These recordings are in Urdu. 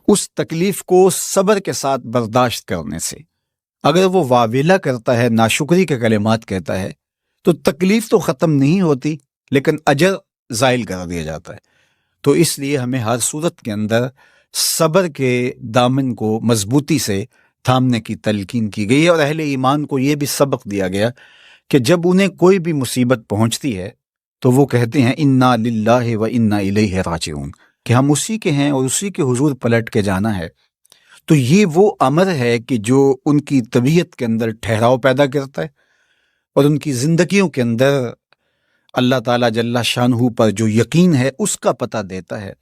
اس تکلیف کو صبر کے ساتھ برداشت کرنے سے۔ اگر وہ واویلا کرتا ہے، ناشکری کے کلمات کہتا ہے، تو تکلیف تو ختم نہیں ہوتی لیکن اجر زائل کر دیا جاتا ہے۔ تو اس لیے ہمیں ہر صورت کے اندر صبر کے دامن کو مضبوطی سے تھامنے کی تلقین کی گئی ہے، اور اہل ایمان کو یہ بھی سبق دیا گیا کہ جب انہیں کوئی بھی مصیبت پہنچتی ہے تو وہ کہتے ہیں انا للہ و انا الیہ راجعون، کہ ہم اسی کے ہیں اور اسی کے حضور پلٹ کے جانا ہے۔ تو یہ وہ امر ہے کہ جو ان کی طبیعت کے اندر ٹھہراؤ پیدا کرتا ہے اور ان کی زندگیوں کے اندر اللہ تعالیٰ جل شانہ پر جو یقین ہے اس کا پتہ دیتا ہے۔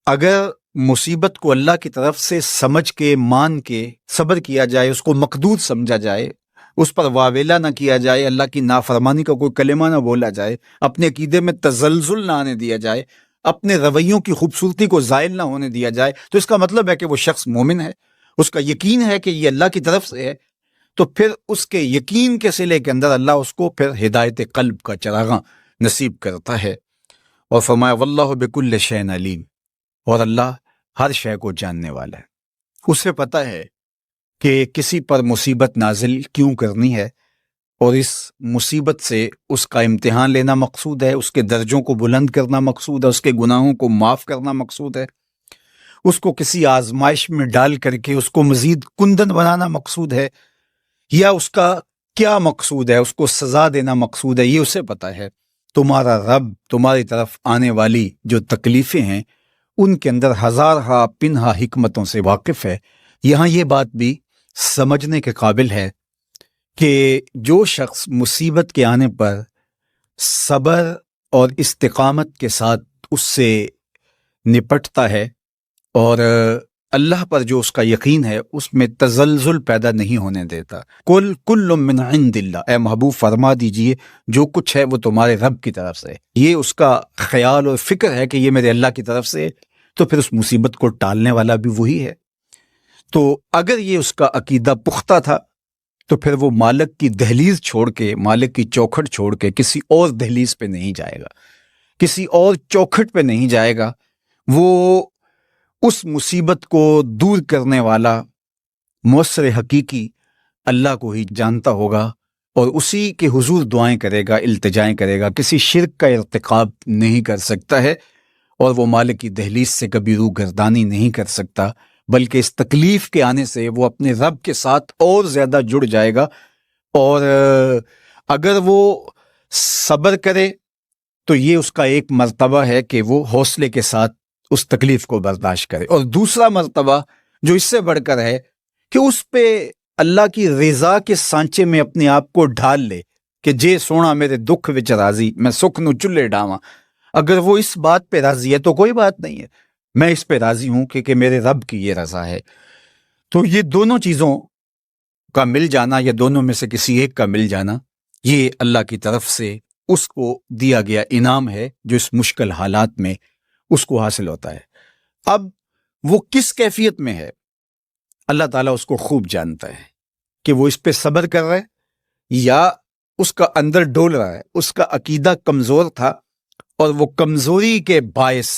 اگر مصیبت کو اللہ کی طرف سے سمجھ کے، مان کے صبر کیا جائے، اس کو مقدور سمجھا جائے، اس پر واویلا نہ کیا جائے، اللہ کی نافرمانی کا کوئی کلمہ نہ بولا جائے، اپنے عقیدے میں تزلزل نہ آنے دیا جائے، اپنے رویوں کی خوبصورتی کو زائل نہ ہونے دیا جائے، تو اس کا مطلب ہے کہ وہ شخص مومن ہے، اس کا یقین ہے کہ یہ اللہ کی طرف سے ہے۔ تو پھر اس کے یقین کے صلے کے اندر اللہ اس کو پھر ہدایت قلب کا چراغاں نصیب کرتا ہے۔ اور فرمایا واللہ بکل شیء علیم، اور اللہ ہر شے کو جاننے والا ہے، اسے پتہ ہے کہ کسی پر مصیبت نازل کیوں کرنی ہے، اور اس مصیبت سے اس کا امتحان لینا مقصود ہے، اس کے درجوں کو بلند کرنا مقصود ہے، اس کے گناہوں کو معاف کرنا مقصود ہے، اس کو کسی آزمائش میں ڈال کر کے اس کو مزید کندن بنانا مقصود ہے، یا اس کا کیا مقصود ہے، اس کو سزا دینا مقصود ہے، یہ اسے پتہ ہے۔ تمہارا رب تمہاری طرف آنے والی جو تکلیفیں ہیں ان کے اندر ہزارہا پنہا حکمتوں سے واقف ہے۔ یہاں یہ بات بھی سمجھنے کے قابل ہے کہ جو شخص مصیبت کے آنے پر صبر اور استقامت کے ساتھ اس سے نپٹتا ہے اور اللہ پر جو اس کا یقین ہے اس میں تزلزل پیدا نہیں ہونے دیتا، کل من عند اللہ، اے محبوب فرما دیجئے جو کچھ ہے وہ تمہارے رب کی طرف سے، یہ اس کا خیال اور فکر ہے کہ یہ میرے اللہ کی طرف سے، تو پھر اس مصیبت کو ٹالنے والا بھی وہی ہے۔ تو اگر یہ اس کا عقیدہ پختہ تھا تو پھر وہ مالک کی دہلیز چھوڑ کے، مالک کی چوکھٹ چھوڑ کے کسی اور دہلیز پہ نہیں جائے گا، کسی اور چوکھٹ پہ نہیں جائے گا، وہ اس مصیبت کو دور کرنے والا مؤثر حقیقی اللہ کو ہی جانتا ہوگا، اور اسی کے حضور دعائیں کرے گا، التجائیں کرے گا، کسی شرک کا ارتکاب نہیں کر سکتا ہے، اور وہ مالک کی دہلیز سے کبھی روح گردانی نہیں کر سکتا، بلکہ اس تکلیف کے آنے سے وہ اپنے رب کے ساتھ اور زیادہ جڑ جائے گا۔ اور اگر وہ صبر کرے تو یہ اس کا ایک مرتبہ ہے کہ وہ حوصلے کے ساتھ اس تکلیف کو برداشت کرے، اور دوسرا مرتبہ جو اس سے بڑھ کر ہے کہ اس پہ اللہ کی رضا کے سانچے میں اپنے آپ کو ڈھال لے کہ جے سونا میرے دکھ وچ راضی، میں سکھ نو چلے ڈاواں۔ اگر وہ اس بات پہ راضی ہے تو کوئی بات نہیں ہے، میں اس پہ راضی ہوں کہ میرے رب کی یہ رضا ہے۔ تو یہ دونوں چیزوں کا مل جانا، یا دونوں میں سے کسی ایک کا مل جانا، یہ اللہ کی طرف سے اس کو دیا گیا انعام ہے جو اس مشکل حالات میں اس کو حاصل ہوتا ہے۔ اب وہ کس کیفیت میں ہے اللہ تعالیٰ اس کو خوب جانتا ہے، کہ وہ اس پہ صبر کر رہا ہے یا اس کا اندر ڈول رہا ہے، اس کا عقیدہ کمزور تھا اور وہ کمزوری کے باعث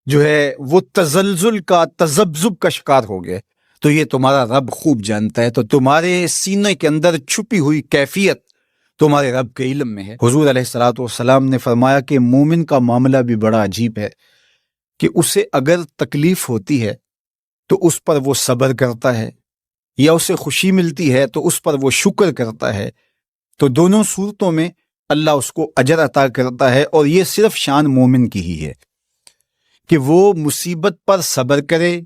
جو ہے وہ تزلزل کا، تذبذب کا شکار ہو گئے، تو یہ تمہارا رب خوب جانتا ہے۔ تو تمہارے سینے کے اندر چھپی ہوئی کیفیت تمہارے رب کے علم میں ہے۔ حضور علیہ الصلوۃ والسلام نے فرمایا کہ مومن کا معاملہ بھی بڑا عجیب ہے کہ اسے اگر تکلیف ہوتی ہے تو اس پر وہ صبر کرتا ہے، یا اسے خوشی ملتی ہے تو اس پر وہ شکر کرتا ہے، تو دونوں صورتوں میں اللہ اس کو اجر عطا کرتا ہے، اور یہ صرف شان مومن کی ہی ہے کہ وہ مصیبت پر صبر کرے،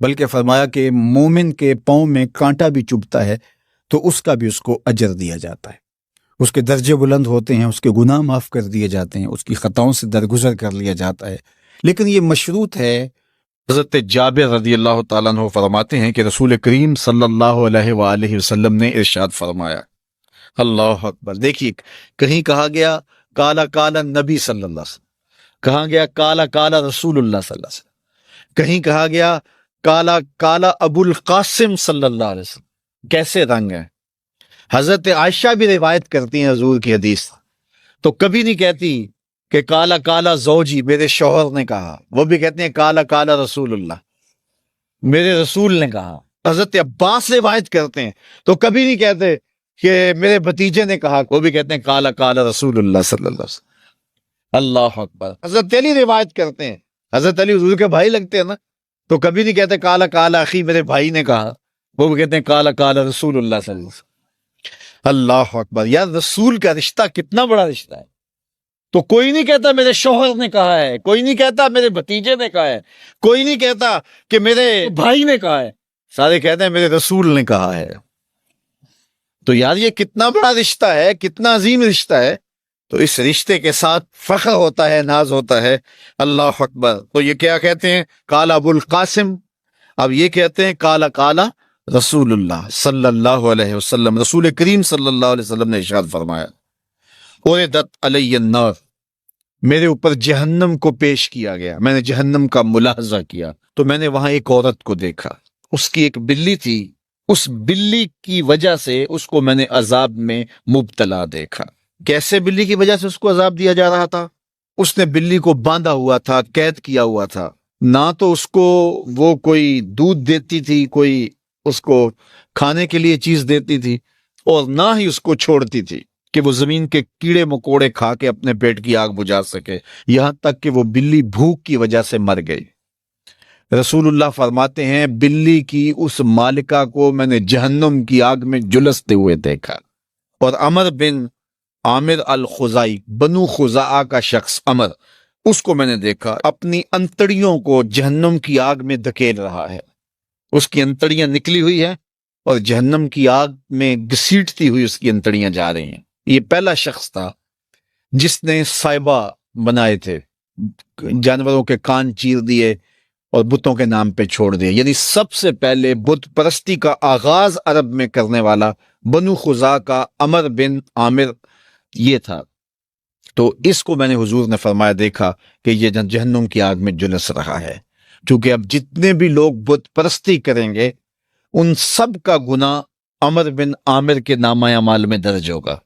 بلکہ فرمایا کہ مومن کے پاؤں میں کانٹا بھی چبھتا ہے تو اس کا بھی اس کو اجر دیا جاتا ہے، اس کے درجے بلند ہوتے ہیں، اس کے گناہ معاف کر دیے جاتے ہیں، اس کی خطاؤں سے درگزر کر لیا جاتا ہے۔ لیکن یہ مشروط ہے، حضرت جابر رضی اللہ تعالیٰ عنہ فرماتے ہیں کہ رسول کریم صلی اللہ علیہ وآلہ وسلم نے ارشاد فرمایا، اللہ اکبر، دیکھیے کہیں کہا گیا کالا کالا نبی صلی اللہ علیہ وسلم، کہا گیا کالا کالا رسول اللہ صلی اللہ علیہ وسلم، کہیں کہا گیا کالا کالا ابو القاسم صلی اللہ علیہ وسلم۔ کیسے رنگ ہیں! حضرت عائشہ بھی روایت کرتی ہیں حضور کی حدیث، تو کبھی نہیں کہتی کہ کالا کالا زوجی، میرے شوہر نے کہا، وہ بھی کہتے ہیں کالا کالا رسول اللہ۔ میرے رسول نے کہا. حضرت عباس روایت کرتے ہیں تو کبھی نہیں کہتے کہ میرے بھتیجے نے کہا, وہ بھی کہتے ہیں قال قال رسول اللہ صلی اللہ علیہ وسلم. اللہ اکبر. حضرت علی روایت کرتے ہیں, حضرت علی حضور کے بھائی لگتے ہیں نا, تو کبھی نہیں کہتے قال قال اخی, میرے بھائی نے کہا, وہ بھی کہتے ہیں قال قال رسول اللہ صلی اللہ علیہ وسلم. اللہ اکبر. یار رسول کا رشتہ کتنا بڑا رشتہ ہے. تو کوئی نہیں کہتا میرے شوہر نے کہا ہے, کوئی نہیں کہتا میرے بھتیجے نے کہا ہے, کوئی نہیں کہتا کہ میرے بھائی نے کہا ہے, سارے کہتے ہیں میرے رسول نے کہا ہے. تو یار یہ کتنا بڑا رشتہ ہے, کتنا عظیم رشتہ ہے. تو اس رشتے کے ساتھ فخر ہوتا ہے, ناز ہوتا ہے. اللہ اکبر. تو یہ کیا کہتے ہیں, قال ابو القاسم. اب یہ کہتے ہیں قال قال رسول اللہ صلی اللہ علیہ وسلم, رسول کریم صلی اللہ علیہ وسلم نے ارشاد فرمایا, اُرِدَتْ عَلَيَّ النَّارُ, میرے اوپر جہنم کو پیش کیا گیا. میں نے جہنم کا ملاحظہ کیا تو میں نے وہاں ایک عورت کو دیکھا, اس کی ایک بلی تھی, اس بلی کی وجہ سے اس کو میں نے عذاب میں مبتلا دیکھا. کیسے بلی کی وجہ سے اس کو عذاب دیا جا رہا تھا؟ اس نے بلی کو باندھا ہوا تھا, قید کیا ہوا تھا. نہ تو اس کو وہ کوئی دودھ دیتی تھی, کوئی اس کو کھانے کے لیے چیز دیتی تھی, اور نہ ہی اس کو چھوڑتی تھی کہ وہ زمین کے کیڑے مکوڑے کھا کے اپنے پیٹ کی آگ بجھا سکے, یہاں تک کہ وہ بلی بھوک کی وجہ سے مر گئی. رسول اللہ فرماتے ہیں بلی کی اس مالکہ کو میں نے جہنم کی آگ میں جلستے ہوئے دیکھا. اور عمر بن عامر الخزائی, بنو خزاعہ کا شخص عمر, اس کو میں نے دیکھا اپنی انتڑیوں کو جہنم کی آگ میں دھکیل رہا ہے. اس کی انتڑیاں نکلی ہوئی ہیں اور جہنم کی آگ میں گھسیٹتی ہوئی اس کی انتڑیاں جا رہی ہیں. یہ پہلا شخص تھا جس نے سائبہ بنائے تھے, جانوروں کے کان چیر دیے اور بتوں کے نام پہ چھوڑ دیے. یعنی سب سے پہلے بت پرستی کا آغاز عرب میں کرنے والا بنو خزاعہ کا عمر بن عامر یہ تھا. تو اس کو میں نے حضور نے فرمایا دیکھا کہ یہ جہنم کی آگ میں جلس رہا ہے. چونکہ اب جتنے بھی لوگ بت پرستی کریں گے ان سب کا گناہ عمر بن عامر کے نامہ اعمال میں درج ہوگا.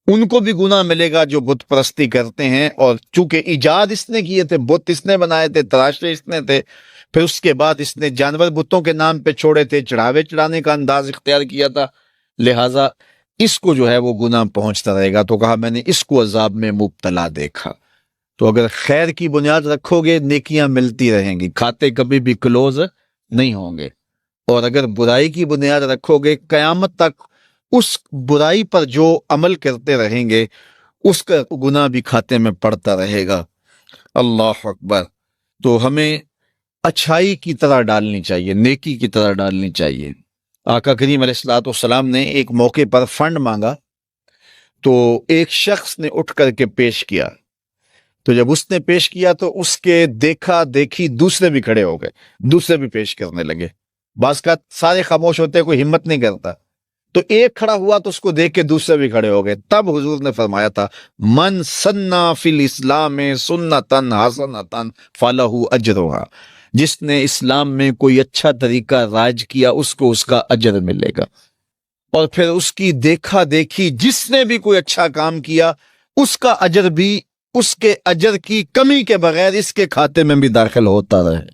ان کو بھی گناہ ملے گا جو بت پرستی کرتے ہیں, اور چونکہ ایجاد اس نے کیے تھے, بت اس نے بنائے تھے, تراشے اس نے تھے, پھر اس کے بعد اس نے جانور بتوں کے نام پہ چھوڑے تھے, چڑھاوے چڑھانے کا انداز اختیار کیا تھا, لہٰذا اس کو جو ہے وہ گناہ پہنچتا رہے گا. تو کہا میں نے اس کو عذاب میں مبتلا دیکھا. تو اگر خیر کی بنیاد رکھو گے نیکیاں ملتی رہیں گی, کھاتے کبھی بھی کلوز نہیں ہوں گے. اور اگر برائی کی بنیاد رکھو گے قیامت تک اس برائی پر جو عمل کرتے رہیں گے اس کا گناہ بھی کھاتے میں پڑتا رہے گا. اللہ اکبر. تو ہمیں اچھائی کی طرح ڈالنی چاہیے, نیکی کی طرح ڈالنی چاہیے. آقا کریم علیہ الصلوۃ والسلام نے ایک موقع پر فنڈ مانگا تو ایک شخص نے اٹھ کر کے پیش کیا. تو جب اس نے پیش کیا تو اس کے دیکھا دیکھی دوسرے بھی کھڑے ہو گئے, دوسرے بھی پیش کرنے لگے. بعض کا سارے خاموش ہوتے, کوئی ہمت نہیں کرتا. تو ایک کھڑا ہوا تو اس کو دیکھ کے دوسرے بھی کھڑے ہو گئے. تب حضور نے فرمایا تھا من سنّا فی الاسلام سنۃ حسنۃ فلہ اجرھا, جس نے اسلام میں کوئی اچھا طریقہ رائج کیا اس کو اس کا اجر ملے گا. اور پھر اس کی دیکھا دیکھی جس نے بھی کوئی اچھا کام کیا اس کا اجر بھی اس کے اجر کی کمی کے بغیر اس کے کھاتے میں بھی داخل ہوتا رہے.